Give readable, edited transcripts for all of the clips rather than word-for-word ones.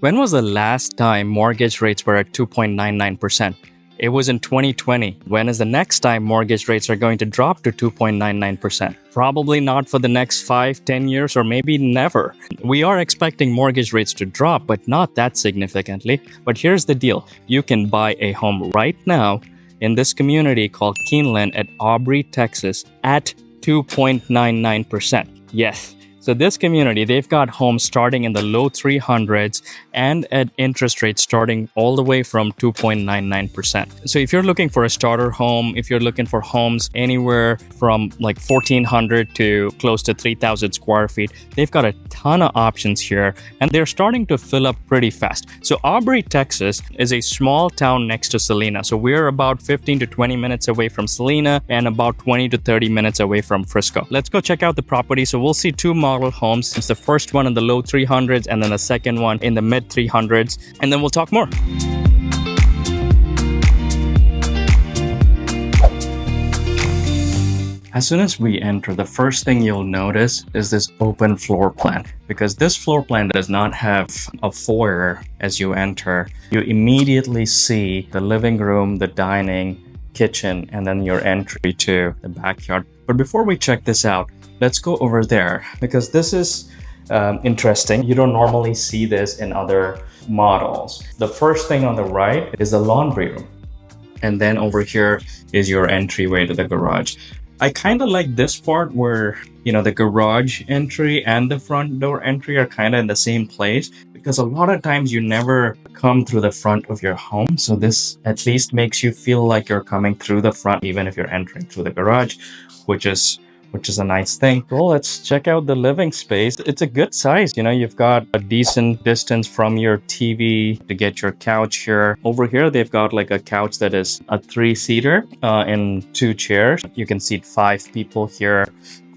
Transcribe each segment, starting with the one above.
When was the last time mortgage rates were at 2.99%? It was in 2020. When is the next time mortgage rates are going to drop to 2.99%? Probably not for the next 5, 10 years, or maybe never. We are expecting mortgage rates to drop, but not that significantly. But here's the deal. You can buy a home right now in this community called Keeneland at Aubrey, Texas at 2.99%. Yes. So this community, they've got homes starting in the low 300s and at interest rates starting all the way from 2.99%. So if you're looking for a starter home, if you're looking for homes anywhere from like 1,400 to close to 3,000 square feet, they've got a ton of options here and they're starting to fill up pretty fast. So Aubrey, Texas is a small town next to Celina. So we're about 15 to 20 minutes away from Celina and about 20 to 30 minutes away from Frisco. Let's go check out the property. So we'll see two model homes. It's the first one in the low 300s and then the second one in the mid 300s, and then we'll talk more. As soon as we enter, the first thing you'll notice is this open floor plan. Because this floor plan does not have a foyer as you enter, you immediately see the living room, the dining, kitchen, and then your entry to the backyard. But before we check this out, let's go over there because this is interesting. You don't normally see this in other models. The first thing on the right is the laundry room. And then over here is your entryway to the garage. I kind of like this part where, the garage entry and the front door entry are kind of in the same place because a lot of times you never come through the front of your home. So this at least makes you feel like you're coming through the front, even if you're entering through the garage, which is a nice thing. Well, let's check out the living space. It's a good size. You've got a decent distance from your TV to get your couch here. Over here, they've got like a couch that is a 3-seater and 2 chairs. You can seat 5 people here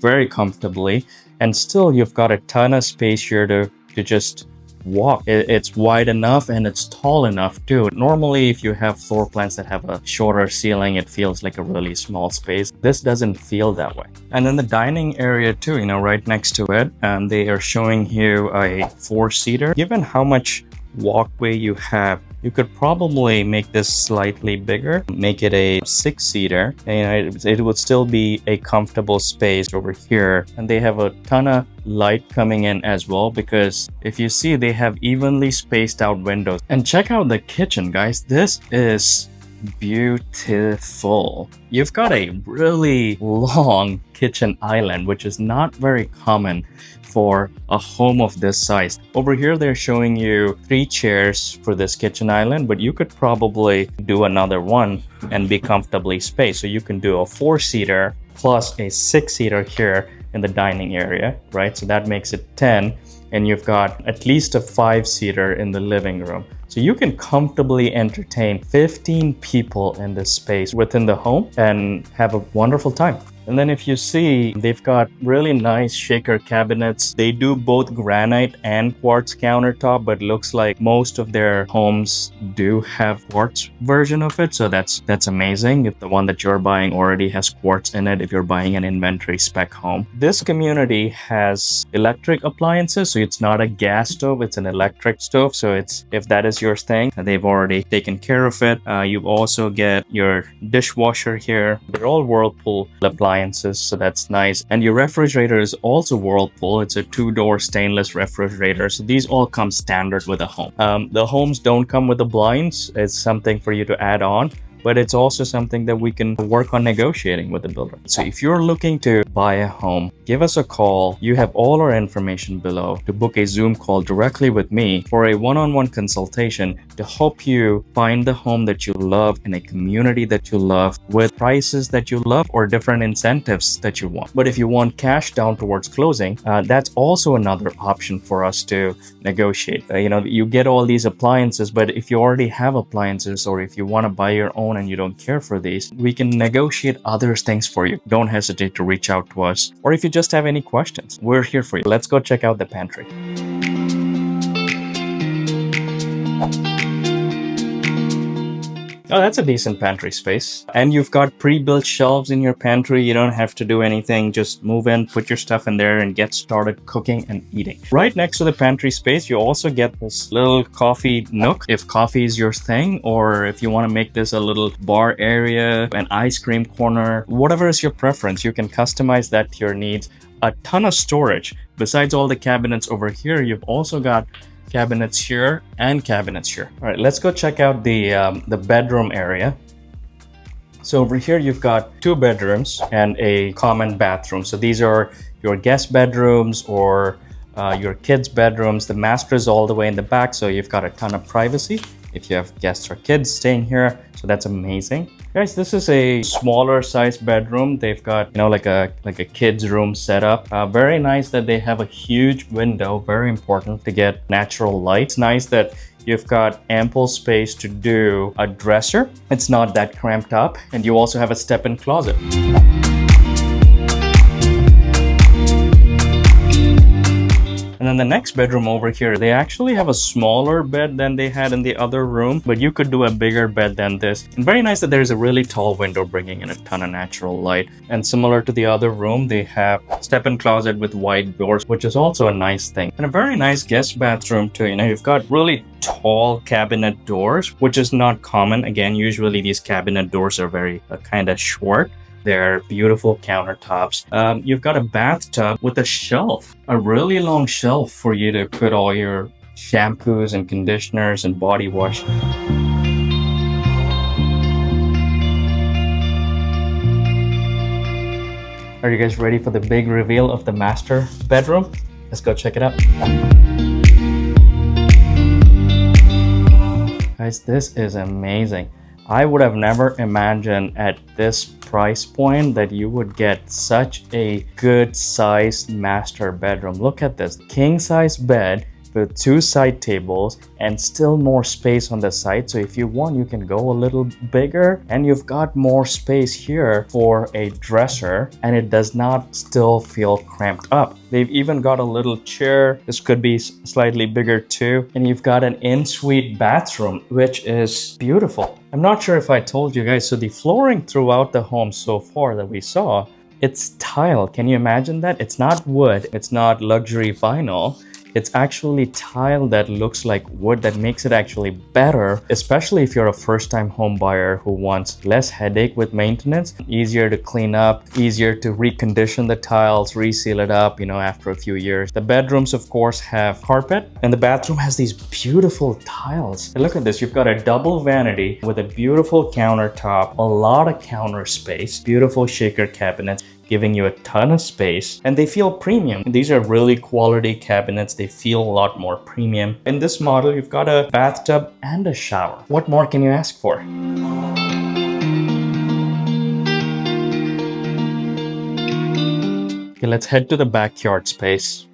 very comfortably. And still, you've got a ton of space here to just walk. It's wide enough and it's tall enough too. Normally, if you have floor plans that have a shorter ceiling, it feels like a really small space. This doesn't feel that way. And then the dining area too, right next to it, they are showing you a 4-seater. Given how much walkway you have, you could probably make this slightly bigger, make it a 6-seater, and it would still be a comfortable space over here. And they have a ton of light coming in as well, because if you see, they have evenly spaced out windows. And check out the kitchen, guys. This is beautiful. You've got a really long kitchen island, which is not very common for a home of this size. Over here, they're showing you 3 chairs for this kitchen island, but you could probably do another one and be comfortably spaced. So you can do a 4-seater plus a 6-seater here in the dining area, right? So that makes it 10. And you've got at least a 5-seater in the living room. So you can comfortably entertain 15 people in this space within the home and have a wonderful time. And then if you see, they've got really nice shaker cabinets. They do both granite and quartz countertop, but looks like most of their homes do have quartz version of it. So that's amazing. If the one that you're buying already has quartz in it, if you're buying an inventory spec home. This community has electric appliances. So it's not a gas stove, it's an electric stove. So if that is your thing, they've already taken care of it. You also get your dishwasher here. They're all Whirlpool appliances. So that's nice. And your refrigerator is also Whirlpool. It's a 2-door stainless refrigerator. So these all come standard with a home. The homes don't come with the blinds. It's something for you to add on, but it's also something that we can work on negotiating with the builder. So if you're looking to buy a home, give us a call. You have all our information below to book a Zoom call directly with me for a one-on-one consultation to help you find the home that you love in a community that you love with prices that you love or different incentives that you want. But if you want cash down towards closing, that's also another option for us to negotiate. You get all these appliances, but if you already have appliances or if you want to buy your own and you don't care for these, we can negotiate other things for you. Don't hesitate to reach out to us. Or if you just have any questions, we're here for you. Let's go check out the pantry. Oh, that's a decent pantry space. And you've got pre-built shelves in your pantry. You don't have to do anything. Just move in, put your stuff in there, and get started cooking and eating. Right next to the pantry space, you also get this little coffee nook if coffee is your thing, or if you want to make this a little bar area, an ice cream corner, whatever is your preference, you can customize that to your needs. A ton of storage. Besides all the cabinets over here, you've also got cabinets here and cabinets here. All right, let's go check out the bedroom area. So over here, you've got 2 bedrooms and a common bathroom. So these are your guest bedrooms or your kids' bedrooms. The master is all the way in the back, so you've got a ton of privacy if you have guests or kids staying here. So that's amazing. Guys, this is a smaller size bedroom. They've got, you know, like a kid's room set up. Very nice that they have a huge window. Very important to get natural light. It's nice that you've got ample space to do a dresser. It's not that cramped up. And you also have a step-in closet. And then the next bedroom over here, they actually have a smaller bed than they had in the other room, but you could do a bigger bed than this. And very nice that there's a really tall window bringing in a ton of natural light. And similar to the other room, they have step-in closet with wide doors, which is also a nice thing. And a very nice guest bathroom too. You know, you've got really tall cabinet doors, which is not common. Again, usually these cabinet doors are very kind of short. They're beautiful countertops. You've got a bathtub with a shelf, a really long shelf for you to put all your shampoos and conditioners and body wash. Are you guys ready for the big reveal of the master bedroom? Let's go check it out. Guys, this is amazing. I would have never imagined at this price point that you would get such a good sized master bedroom. Look at this, king size bed with 2 side tables and still more space on the side. So if you want, you can go a little bigger, and you've got more space here for a dresser, and it does not still feel cramped up. They've even got a little chair. This could be slightly bigger too. And you've got an in-suite bathroom, which is beautiful. I'm not sure if I told you guys, so the flooring throughout the home so far that we saw, it's tile. Can you imagine that? It's not wood, it's not luxury vinyl. It's actually tile that looks like wood, that makes it actually better, especially if you're a first-time home buyer who wants less headache with maintenance, easier to clean up, easier to recondition the tiles, reseal it up, you know, after a few years. The bedrooms, of course, have carpet, and the bathroom has these beautiful tiles. And look at this, you've got a double vanity with a beautiful countertop, a lot of counter space, beautiful shaker cabinets, giving you a ton of space, and they feel premium. These are really quality cabinets. They feel a lot more premium. In this model, you've got a bathtub and a shower. What more can you ask for? Okay, let's head to the backyard space.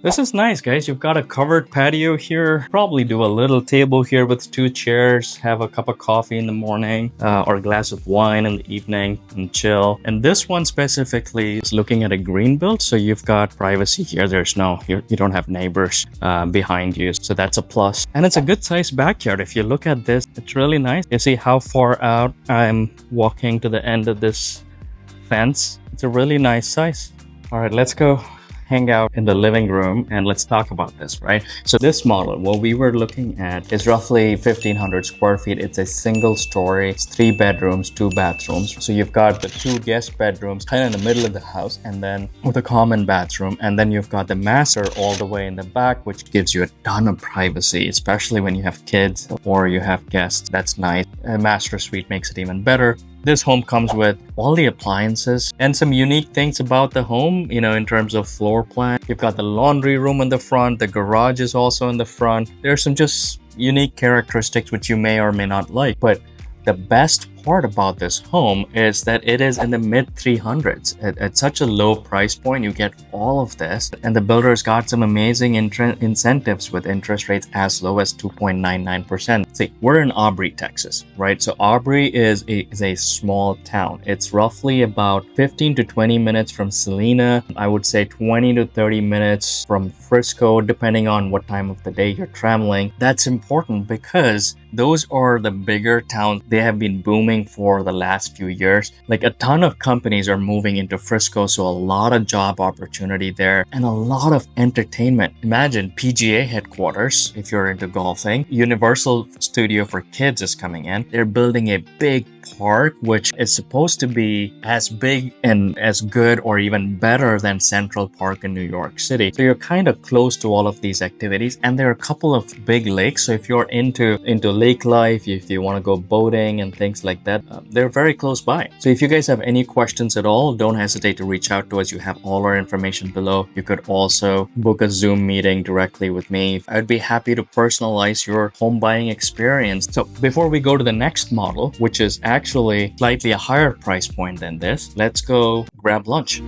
This is nice, guys. You've got a covered patio here. Probably do a little table here with 2 chairs, have a cup of coffee in the morning or a glass of wine in the evening and chill. And this one specifically is looking at a green build, so you've got privacy here. There's no, you don't have neighbors behind you, so that's a plus. And it's a good sized backyard. If you look at this, it's really nice. You see how far out I'm walking to the end of this fence. It's a really nice size. All right, let's go hang out in the living room and let's talk about this, right? So this model, what we were looking at, is roughly 1,500 square feet. It's a single story. It's 3 bedrooms, 2 bathrooms. So you've got the 2 guest bedrooms kind of in the middle of the house, and then with a common bathroom. And then you've got the master all the way in the back, which gives you a ton of privacy, especially when you have kids or you have guests. That's nice. A master suite makes it even better. This home comes with all the appliances and some unique things about the home, you know, in terms of floor plan. You've got the laundry room in the front. The garage is also in the front. There's some just unique characteristics which you may or may not like. But the best part about this home is that it is in the mid 300s. At such a low price point, you get all of this. And the builder's got some amazing incentives with interest rates as low as 2.99%. See, we're in Aubrey, Texas, right? So Aubrey is a small town. It's roughly about 15 to 20 minutes from Celina. I would say 20 to 30 minutes from Frisco, depending on what time of the day you're traveling. That's important because those are the bigger towns. They have been booming for the last few years. Like a ton of companies are moving into Frisco, so a lot of job opportunity there and a lot of entertainment. Imagine PGA headquarters if you're into golfing. Universal Studio for kids is coming in. They're building a big park which is supposed to be as big and as good or even better than Central Park in New York City. So you're kind of close to all of these activities, and there are a couple of big lakes. So if you're into lake life, if you want to go boating and things like that, they're very close by. So if you guys have any questions at all, don't hesitate to reach out to us. You have all our information below. You could also book a Zoom meeting directly with me. I'd be happy to personalize your home buying experience. So before we go to the next model, which is actually slightly a higher price point than this, let's go grab lunch.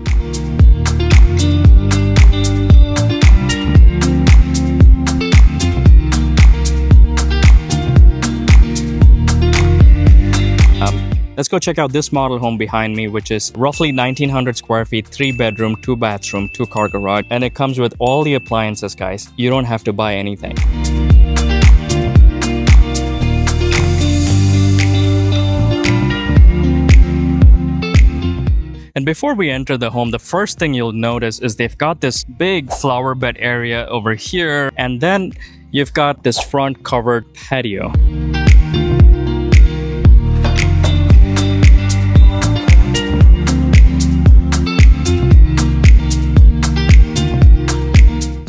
Let's go check out this model home behind me, which is roughly 1900 square feet, 3-bedroom, 2-bathroom, 2-car garage, and it comes with all the appliances, guys. You don't have to buy anything. And before we enter the home, the first thing you'll notice is they've got this big flower bed area over here, and then you've got this front covered patio.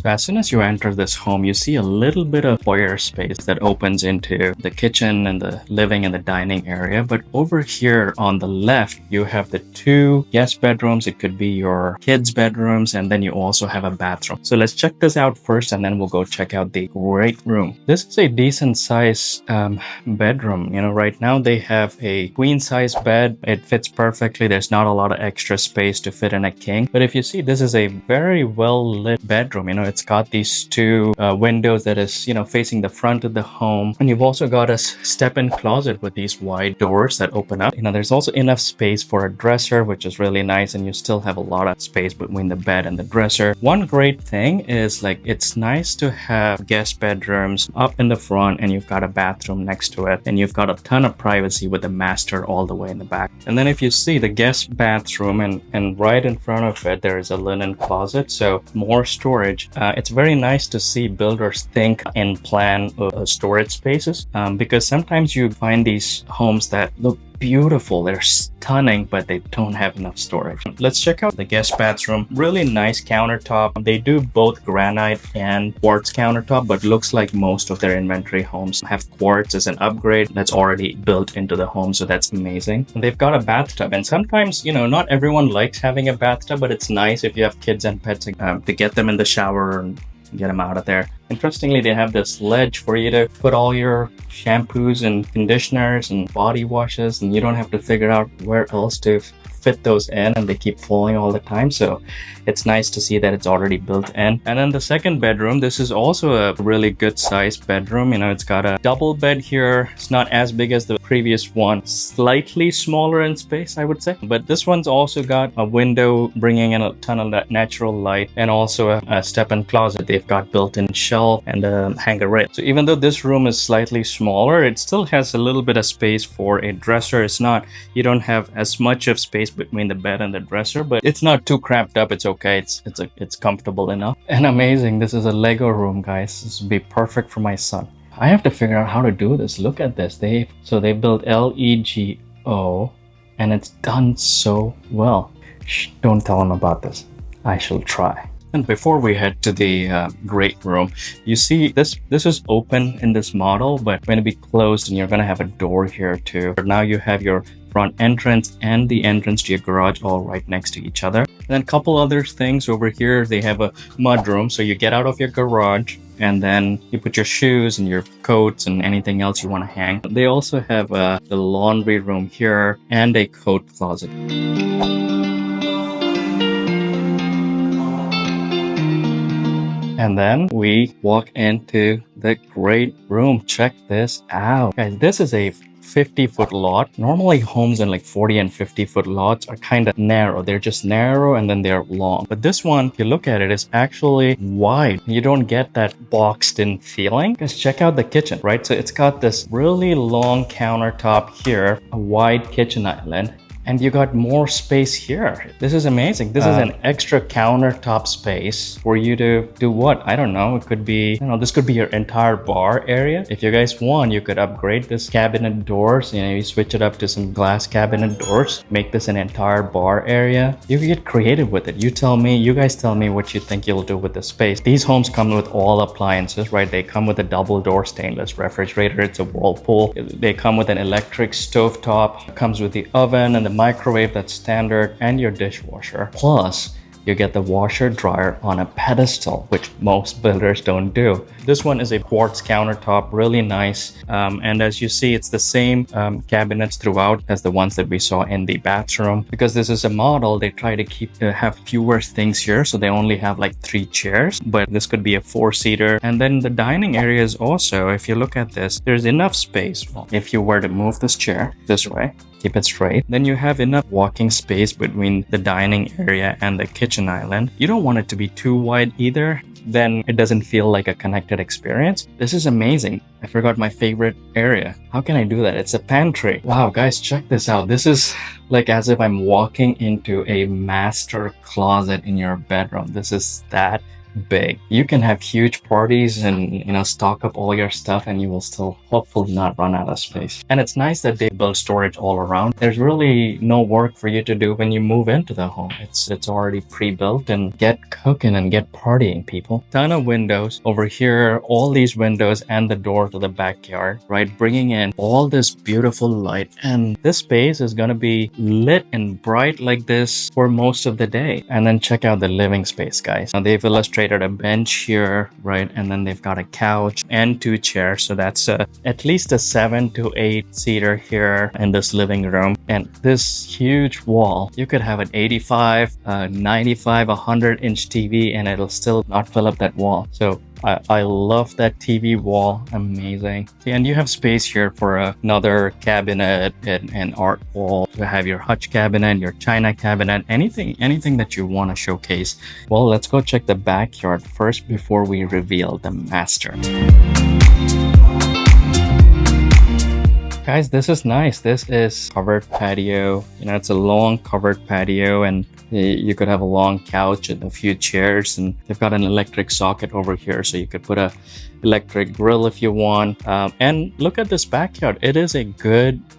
As soon as you enter this home, you see a little bit of foyer space that opens into the kitchen and the living and the dining area. But over here on the left, you have the 2 guest bedrooms. It could be your kids' bedrooms, and then you also have a bathroom. So let's check this out first, and then we'll go check out the great room. This is a decent size bedroom. You know, right now they have a queen size bed. It fits perfectly. There's not a lot of extra space to fit in a king. But if you see, this is a very well lit bedroom. You know, it's got these 2 windows that is, you know, facing the front of the home, and you've also got a step-in closet with these wide doors that open up. You know, there's also enough space for a dresser, which is really nice, and you still have a lot of space between the bed and the dresser. One great thing is, like, it's nice to have guest bedrooms up in the front, and you've got a bathroom next to it, and you've got a ton of privacy with the master all the way in the back. And then if you see the guest bathroom, and right in front of it there is a linen closet, so more storage. It's very nice to see builders think and plan storage spaces, because sometimes you find these homes that look beautiful, they're stunning, but they don't have enough storage. Let's check out the guest bathroom. Really nice countertop. They do both granite and quartz countertop, but looks like most of their inventory homes have quartz as an upgrade that's already built into the home, so that's amazing. And they've got a bathtub, and sometimes, you know, not everyone likes having a bathtub, but it's nice if you have kids and pets to get them in the shower and get them out of there. Interestingly, they have this ledge for you to put all your shampoos and conditioners and body washes, and you don't have to figure out where else to fit those in, and they keep falling all the time. So it's nice to see that it's already built in. And then the second bedroom, this is also a really good sized bedroom. You know, it's got a double bed here. It's not as big as the previous one, slightly smaller in space, I would say, but this one's also got a window bringing in a ton of that natural light, and also a step-in closet. They've got built-in shelf and a hanger rail. So even though this room is slightly smaller, it still has a little bit of space for a dresser. It's not, you don't have as much of space between the bed and the dresser, but it's not too cramped up. It's okay. It's comfortable enough. And amazing, this is a Lego room, guys. This would be perfect for my son. I have to figure out how to do this. Look at this. They built LEGO, and it's done so well. Shh, don't tell him about this. I shall try. And before we head to the great room, you see this is open in this model, but going to be closed, and you're going to have a door here too. Now you have your front entrance and the entrance to your garage all right next to each other. And then a couple other things over here. They have a mud room, so you get out of your garage and then you put your shoes and your coats and anything else you want to hang. They also have the laundry room here and a coat closet. And then we walk into the great room. Check this out. Guys, this is a 50-foot lot. Normally homes in like 40 and 50-foot lots are kind of narrow. They're just narrow and then they're long. But this one, if you look at it, is actually wide. You don't get that boxed in feeling. Guys, check out the kitchen, right? So it's got this really long countertop here, a wide kitchen island. And you got more space here. This is amazing. This is an extra countertop space for you to do what? I don't know. It could be, this could be your entire bar area. If you guys want, you could upgrade this cabinet doors. You switch it up to some glass cabinet doors. Make this an entire bar area. You can get creative with it. You guys tell me what you think you'll do with the space. These homes come with all appliances, right? They come with a double door stainless refrigerator. It's a Whirlpool. They come with an electric stovetop. It comes with the oven and the microwave that's standard and your dishwasher. Plus, you get the washer dryer on a pedestal, which most builders don't do. This one is a quartz countertop, really nice. And as you see, it's the same cabinets throughout as the ones that we saw in the bathroom. Because this is a model, they try to have fewer things here. So they only have like 3 chairs, but this could be a 4-seater. And then the dining area is also, if you look at this, there's enough space. Well, if you were to move this chair this way, keep it straight, then you have enough walking space between the dining area and the kitchen island. You don't want it to be too wide either, then it doesn't feel like a connected experience. This is amazing. I forgot my favorite area. How can I do that? It's a pantry. Wow, guys, check this out. This is like as if I'm walking into a master closet in your bedroom. This is that big. You can have huge parties and stock up all your stuff and you will still hopefully not run out of space. And it's nice that they build storage all around. There's really no work for you to do when you move into the home. It's already pre-built, and get cooking and get partying, people. Ton of windows over here, all these windows and the door to the backyard, right? Bringing in all this beautiful light, and this space is going to be lit and bright like this for most of the day. And then check out the living space, guys. Now they've illustrated a bench here, right? And then they've got a couch and 2 chairs. So that's at least a 7 to 8 seater here in this living room. And this huge wall, you could have an 85, 95, 100-inch TV and it'll still not fill up that wall. So I love that TV wall. Amazing. And you have space here for another cabinet and art wall. You have your Hutch cabinet, your China cabinet, anything that you want to showcase. Well, let's go check the backyard first before we reveal the master. Guys, this is nice. This is covered patio. It's a long covered patio, and you could have a long couch and a few chairs, and they've got an electric socket over here, so you could put a electric grill if you want. And look at this backyard. It is a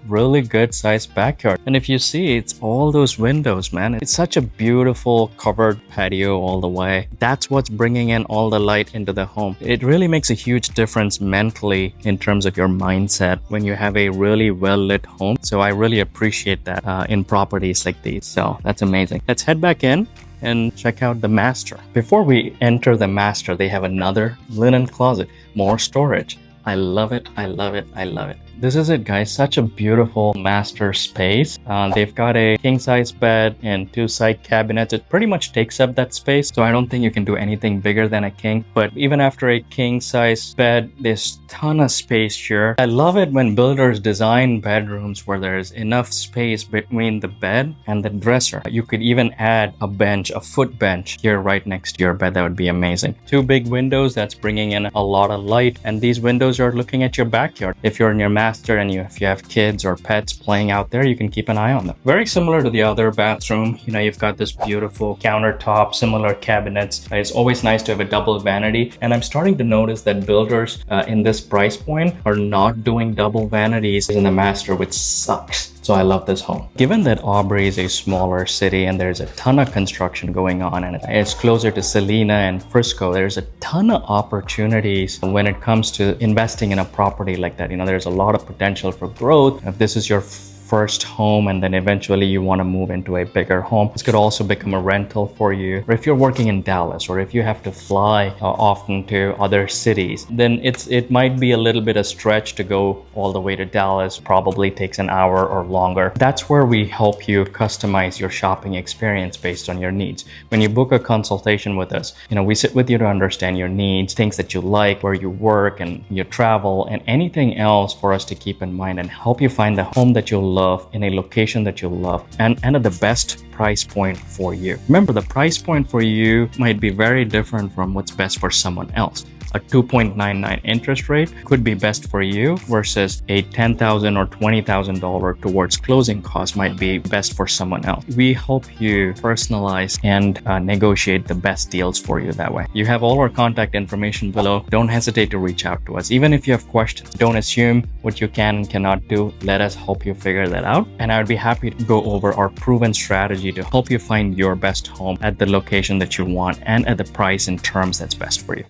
really good sized backyard. And if you see, it's all those windows, man. It's such a beautiful covered patio all the way. That's what's bringing in all the light into the home. It really makes a huge difference mentally in terms of your mindset when you have a really well lit home. So I really appreciate that in properties like these. So that's amazing. Let's head back in and check out the master. Before we enter the master, they have another linen closet, more storage. I love it. I love it. I love it. This is it, guys. Such a beautiful master space. They've got a king-size bed and 2 side cabinets. It pretty much takes up that space, so I don't think you can do anything bigger than a king. But even after a king-size bed, there's a ton of space here. I love it when builders design bedrooms where there's enough space between the bed and the dresser. You could even add a bench, a foot bench here right next to your bed. That would be amazing. 2 big windows, that's bringing in a lot of light. And these windows are looking at your backyard. If you're in your master and if you have kids or pets playing out there, you can keep an eye on them. Very similar to the other bathroom. You've got this beautiful countertop, similar cabinets. It's always nice to have a double vanity. And I'm starting to notice that builders in this price point are not doing double vanities in the master, which sucks. So I love this home. Given that Aubrey is a smaller city and there's a ton of construction going on and it's closer to Celina and Frisco, there's a ton of opportunities when it comes to investing in a property like that. There's a lot of potential for growth. If this is your first home and then eventually you want to move into a bigger home. This could also become a rental for you. Or if you're working in Dallas, or if you have to fly often to other cities, then it might be a little bit of stretch to go all the way to Dallas. Probably takes an hour or longer. That's where we help you customize your shopping experience based on your needs. When you book a consultation with us, we sit with you to understand your needs, things that you like, where you work and you travel, and anything else for us to keep in mind, and help you find the home that you'll love in a location that you'll love and at the best price point for you. Remember, the price point for you might be very different from what's best for someone else. A 2.99 interest rate could be best for you versus a $10,000 or $20,000 towards closing costs might be best for someone else. We help you personalize and negotiate the best deals for you that way. You have all our contact information below. Don't hesitate to reach out to us. Even if you have questions, don't assume what you can and cannot do. Let us help you figure that out. And I would be happy to go over our proven strategy to help you find your best home at the location that you want and at the price and terms that's best for you.